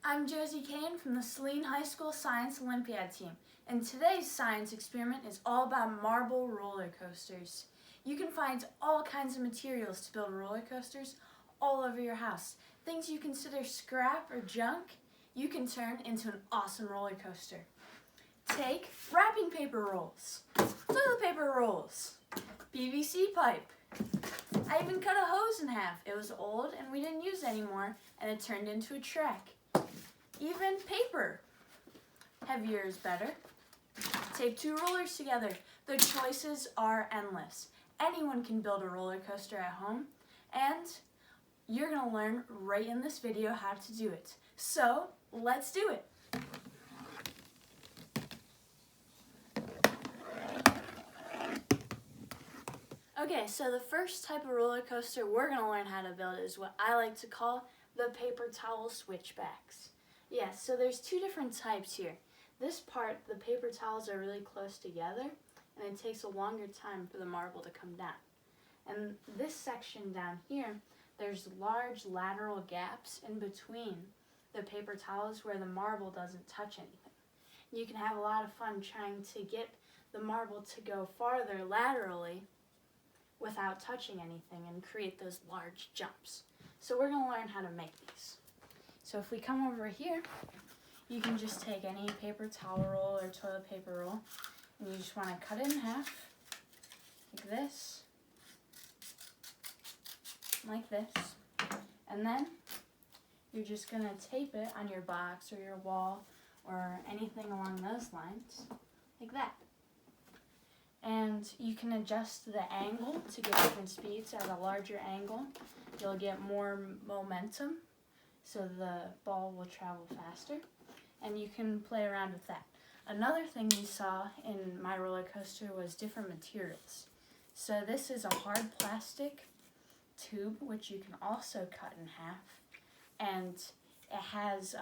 I'm Josie Kane from the Saline High School Science Olympiad team, and today's science experiment is all about marble roller coasters. You can find all kinds of materials to build roller coasters all over your house. Things you consider scrap or junk, you can turn into an awesome roller coaster. Take wrapping paper rolls, toilet paper rolls, PVC pipe. I even cut a hose in half. It was old and we didn't use it anymore, and it turned into a track. Even paper. Heavier is better. Tape two rollers together. The choices are endless. Anyone can build a roller coaster at home, and you're going to learn right in this video how to do it. So, let's do it. Okay, so the first type of roller coaster we're going to learn how to build is what I like to call the paper towel switchbacks. Yes, so there's two different types here. This part, the paper towels are really close together, and it takes a longer time for the marble to come down. And this section down here, there's large lateral gaps in between the paper towels where the marble doesn't touch anything. You can have a lot of fun trying to get the marble to go farther laterally without touching anything and create those large jumps. So we're going to learn how to make these. So if we come over here, you can just take any paper towel roll or toilet paper roll, and you just want to cut it in half, like this, and then you're just going to tape it on your box or your wall or anything along those lines, like that. And you can adjust the angle to get different speeds. At a larger angle, you'll get more momentum, so the ball will travel faster, and you can play around with that. Another thing we saw in my roller coaster was different materials. So this is a hard plastic tube, which you can also cut in half, and it has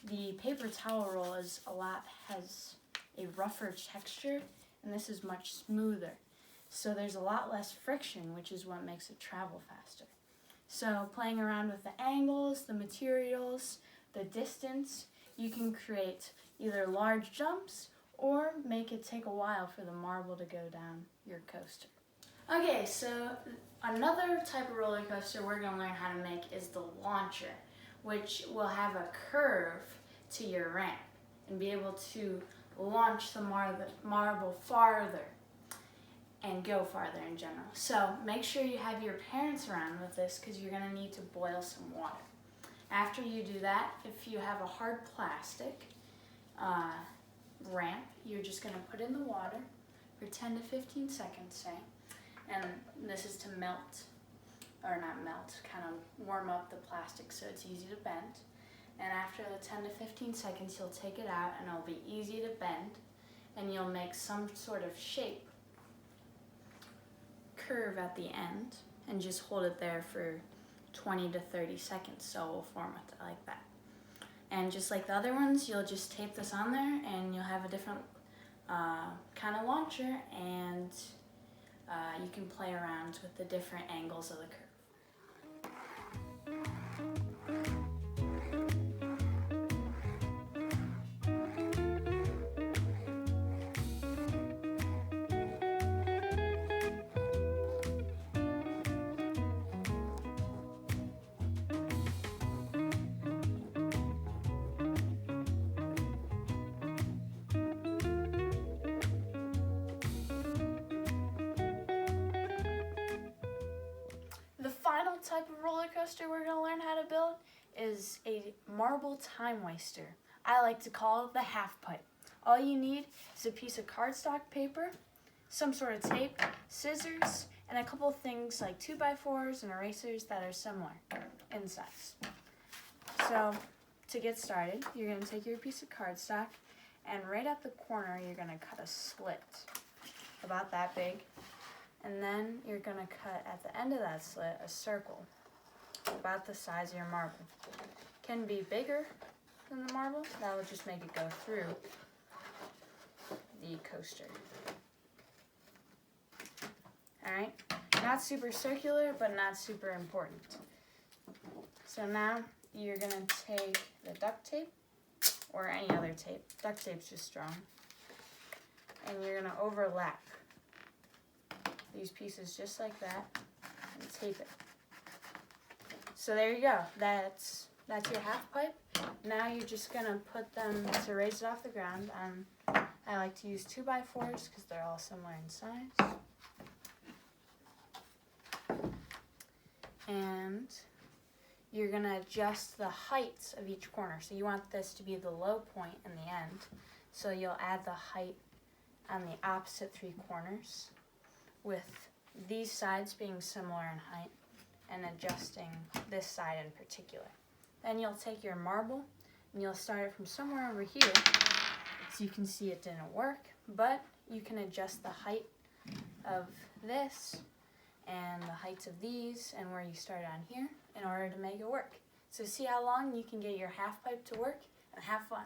the paper towel roll has a rougher texture, and this is much smoother. So there's a lot less friction, which is what makes it travel faster. So playing around with the angles, the materials, the distance, you can create either large jumps or make it take a while for the marble to go down your coaster. Okay, so another type of roller coaster we're going to learn how to make is the launcher, which will have a curve to your ramp and be able to launch the marble farther and go farther in general. So make sure you have your parents around with this, because you're going to need to boil some water. After you do that, if you have a hard plastic ramp, you're just going to put in the water for 10 to 15 seconds, say, and this is to melt, or not melt, kind of warm up the plastic so it's easy to bend. And after the 10 to 15 seconds, you'll take it out and it'll be easy to bend, and you'll make some sort of shape, curve at the end, and just hold it there for 20 to 30 seconds, so it will form it like that. And just like the other ones, you'll just tape this on there and you'll have a different kind of launcher, and you can play around with the different angles of the curve. The final type of roller coaster we're going to learn how to build is a marble time waster. I like to call it the half pipe. All you need is a piece of cardstock paper, some sort of tape, scissors, and a couple of things like 2x4s and erasers that are similar in size. So to get started, you're going to take your piece of cardstock, and right at the corner you're going to cut a slit about that big. And then you're going to cut at the end of that slit a circle about the size of your marble. Can be bigger than the marble. That will just make it go through the coaster. Alright, not super circular, but not super important. So now you're going to take the duct tape or any other tape. Duct tape's just strong. And you're going to overlap these pieces just like that and tape it. So there you go. That's your half pipe. Now you're just going to put them to raise it off the ground. I like to use 2x4s because they're all similar in size. And you're going to adjust the heights of each corner. So you want this to be the low point in the end. So you'll add the height on the opposite 3 corners, with these sides being similar in height and adjusting this side in particular. Then you'll take your marble and you'll start it from somewhere over here. So you can see it didn't work, but you can adjust the height of this and the heights of these and where you start on here in order to make it work. So see how long you can get your half pipe to work and have fun.